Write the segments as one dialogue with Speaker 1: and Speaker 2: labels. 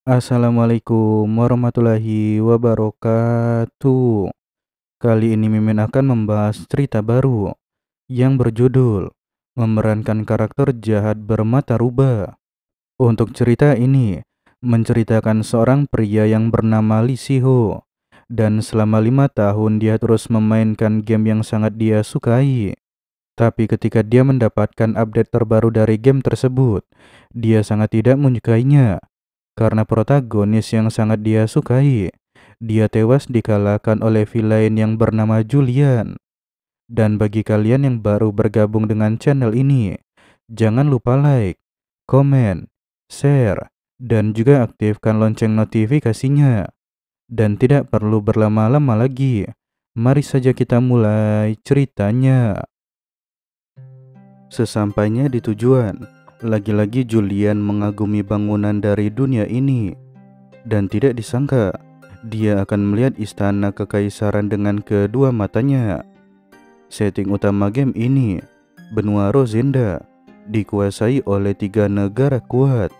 Speaker 1: Assalamualaikum warahmatullahi wabarakatuh. Kali ini Mimin akan membahas cerita baru yang berjudul Memerankan Karakter Jahat Bermata Rubah. Untuk cerita ini menceritakan seorang pria yang bernama Lee Si-ho, dan selama 5 tahun dia terus memainkan game yang sangat dia sukai. Tapi ketika dia mendapatkan update terbaru dari game tersebut, dia sangat tidak menyukainya. Karena protagonis yang sangat dia sukai, dia tewas dikalahkan oleh villain yang bernama Julian. Dan bagi kalian yang baru bergabung dengan channel ini, jangan lupa like, komen, share, dan juga aktifkan lonceng notifikasinya. Dan tidak perlu berlama-lama lagi, mari saja kita mulai ceritanya. Sesampainya di tujuan, lagi-lagi Julian mengagumi bangunan dari dunia ini. Dan tidak disangka, dia akan melihat istana kekaisaran dengan kedua matanya. Setting utama game ini, benua Rosenda, dikuasai oleh 3 negara kuat.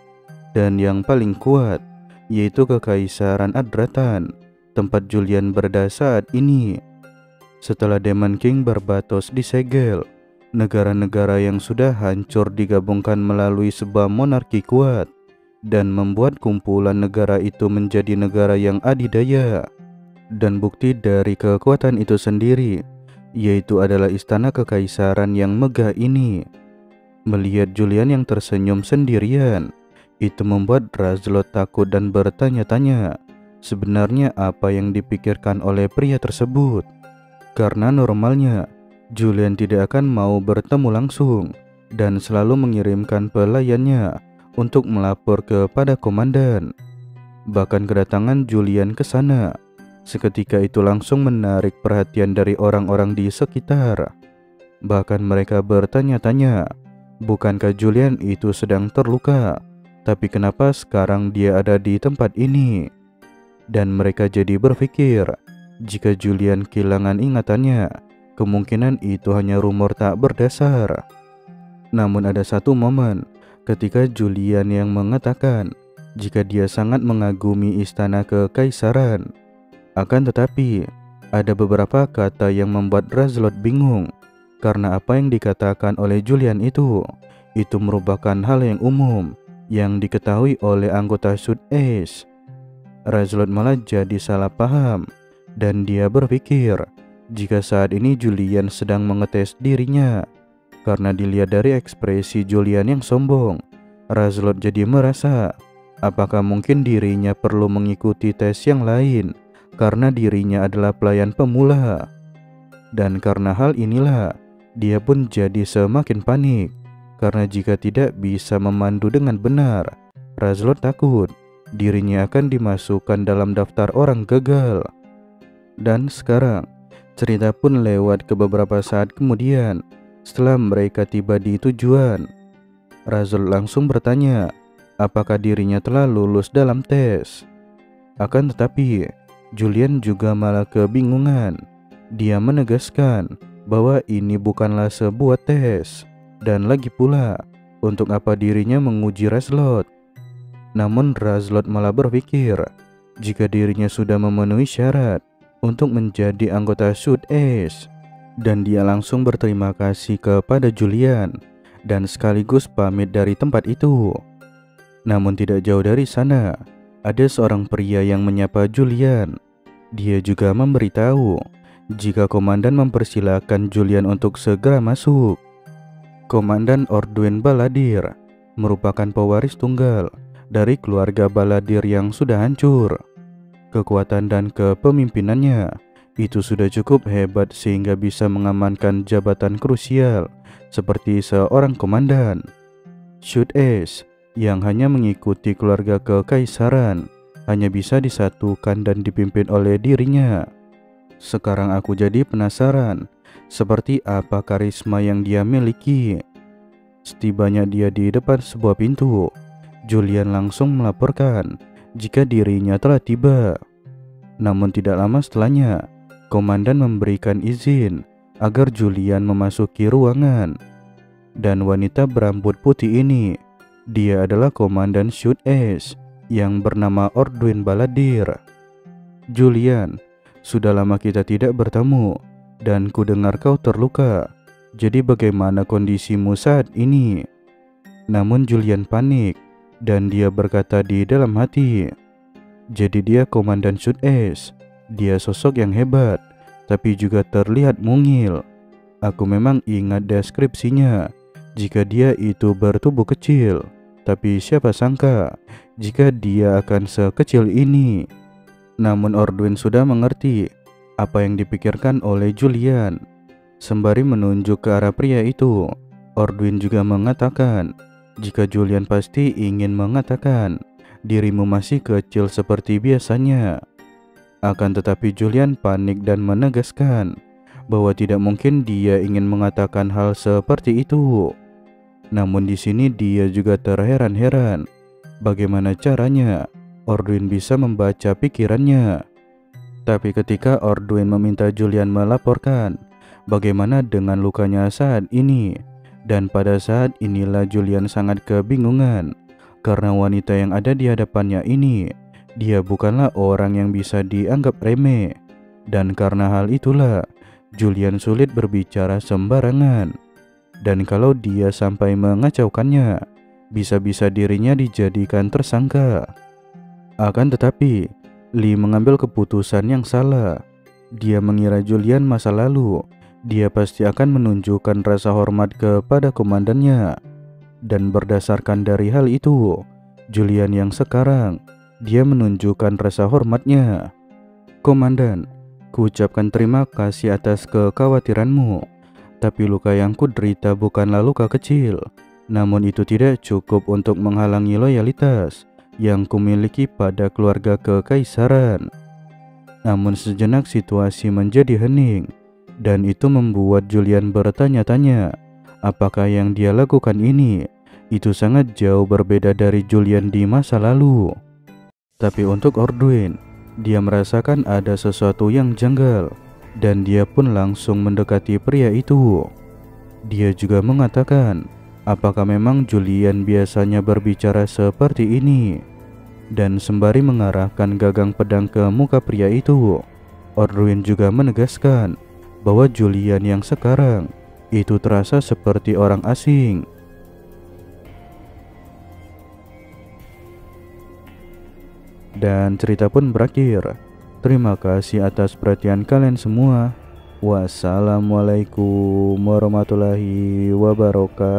Speaker 1: Dan yang paling kuat, yaitu Kekaisaran Adratan, tempat Julian berada saat ini. Setelah Demon King Barbatos disegel, negara-negara yang sudah hancur digabungkan melalui sebuah monarki kuat dan membuat kumpulan negara itu menjadi negara yang adidaya. Dan bukti dari kekuatan itu sendiri, yaitu adalah istana kekaisaran yang megah ini. Melihat Julian yang tersenyum sendirian, itu membuat Razlot takut dan bertanya-tanya sebenarnya apa yang dipikirkan oleh pria tersebut. Karena normalnya, Julian tidak akan mau bertemu langsung dan selalu mengirimkan pelayannya untuk melapor kepada komandan. Bahkan kedatangan Julian ke sana seketika itu langsung menarik perhatian dari orang-orang di sekitar. Bahkan mereka bertanya-tanya, bukankah Julian itu sedang terluka, tapi kenapa sekarang dia ada di tempat ini? Dan mereka jadi berpikir, jika Julian kehilangan ingatannya, kemungkinan itu hanya rumor tak berdasar. Namun ada satu momen ketika Julian yang mengatakan jika dia sangat mengagumi istana kekaisaran. Akan tetapi, ada beberapa kata yang membuat Razlot bingung, karena apa yang dikatakan oleh Julian itu merupakan hal yang umum yang diketahui oleh anggota Sud Ace. Razlot malah jadi salah paham, dan dia berpikir jika saat ini Julian sedang mengetes dirinya. Karena dilihat dari ekspresi Julian yang sombong, Razlot jadi merasa apakah mungkin dirinya perlu mengikuti tes yang lain karena dirinya adalah pelayan pemula. Dan karena hal inilah, dia pun jadi semakin panik. Karena jika tidak bisa memandu dengan benar, Razlot takut dirinya akan dimasukkan dalam daftar orang gagal. Dan sekarang, cerita pun lewat ke beberapa saat kemudian. Setelah mereka tiba di tujuan, Razlot langsung bertanya apakah dirinya telah lulus dalam tes. Akan tetapi, Julian juga malah kebingungan. Dia menegaskan bahwa ini bukanlah sebuah tes, dan lagi pula, untuk apa dirinya menguji Razlot. Namun Razlot malah berpikir jika dirinya sudah memenuhi syarat untuk menjadi anggota Sud Ace, dan dia langsung berterima kasih kepada Julian dan sekaligus pamit dari tempat itu. Namun tidak jauh dari sana, ada seorang pria yang menyapa Julian. Dia juga memberitahu jika komandan mempersilahkan Julian untuk segera masuk. Komandan Orduen Baladir merupakan pewaris tunggal dari keluarga Baladir yang sudah hancur. Kekuatan dan kepemimpinannya itu sudah cukup hebat sehingga bisa mengamankan jabatan krusial seperti seorang komandan. Sud Ace yang hanya mengikuti keluarga kekaisaran hanya bisa disatukan dan dipimpin oleh dirinya. Sekarang aku jadi penasaran seperti apa karisma yang dia miliki. Setibanya dia di depan sebuah pintu, Julian langsung melaporkan jika dirinya telah tiba. Namun tidak lama setelahnya, komandan memberikan izin agar Julian memasuki ruangan. Dan wanita berambut putih ini, dia adalah Komandan Shoot Ace yang bernama Ordwin Balladeer. Julian, sudah lama kita tidak bertemu dan ku dengar kau terluka. Jadi bagaimana kondisimu saat ini? Namun Julian panik dan dia berkata di dalam hati, jadi dia Komandan Shoot Ace. Dia sosok yang hebat, tapi juga terlihat mungil. Aku memang ingat deskripsinya, jika dia itu bertubuh kecil, tapi siapa sangka jika dia akan sekecil ini. Namun Ordwin sudah mengerti apa yang dipikirkan oleh Julian. Sembari menunjuk ke arah pria itu, Ordwin juga mengatakan, jika Julian pasti ingin mengatakan, dirimu masih kecil seperti biasanya. Akan tetapi Julian panik dan menegaskan bahwa tidak mungkin dia ingin mengatakan hal seperti itu. Namun di sini dia juga terheran-heran bagaimana caranya Ordwin bisa membaca pikirannya. Tapi ketika Ordwin meminta Julian melaporkan bagaimana dengan lukanya saat ini, dan pada saat inilah Julian sangat kebingungan karena wanita yang ada di hadapannya ini, dia bukanlah orang yang bisa dianggap remeh. Dan karena hal itulah Julian sulit berbicara sembarangan. Dan kalau dia sampai mengacaukannya, bisa-bisa dirinya dijadikan tersangka. Akan tetapi, Lee mengambil keputusan yang salah. Dia mengira Julian masa lalu, dia pasti akan menunjukkan rasa hormat kepada komandannya. Dan berdasarkan dari hal itu, Julian yang sekarang, dia menunjukkan rasa hormatnya. Komandan, ku ucapkan terima kasih atas kekhawatiranmu. Tapi luka yang kuderita bukanlah luka kecil. Namun itu tidak cukup untuk menghalangi loyalitas yang kumiliki pada keluarga kekaisaran. Namun sejenak situasi menjadi hening, dan itu membuat Julian bertanya-tanya, apakah yang dia lakukan ini itu sangat jauh berbeda dari Julian di masa lalu. Tapi untuk Ordwin, dia merasakan ada sesuatu yang janggal, dan dia pun langsung mendekati pria itu. Dia juga mengatakan, apakah memang Julian biasanya berbicara seperti ini? Dan sembari mengarahkan gagang pedang ke muka pria itu, Ordwin juga menegaskan bahwa Julian yang sekarang itu terasa seperti orang asing. Dan cerita pun berakhir. Terima kasih atas perhatian kalian semua. Wassalamualaikum warahmatullahi wabarakatuh.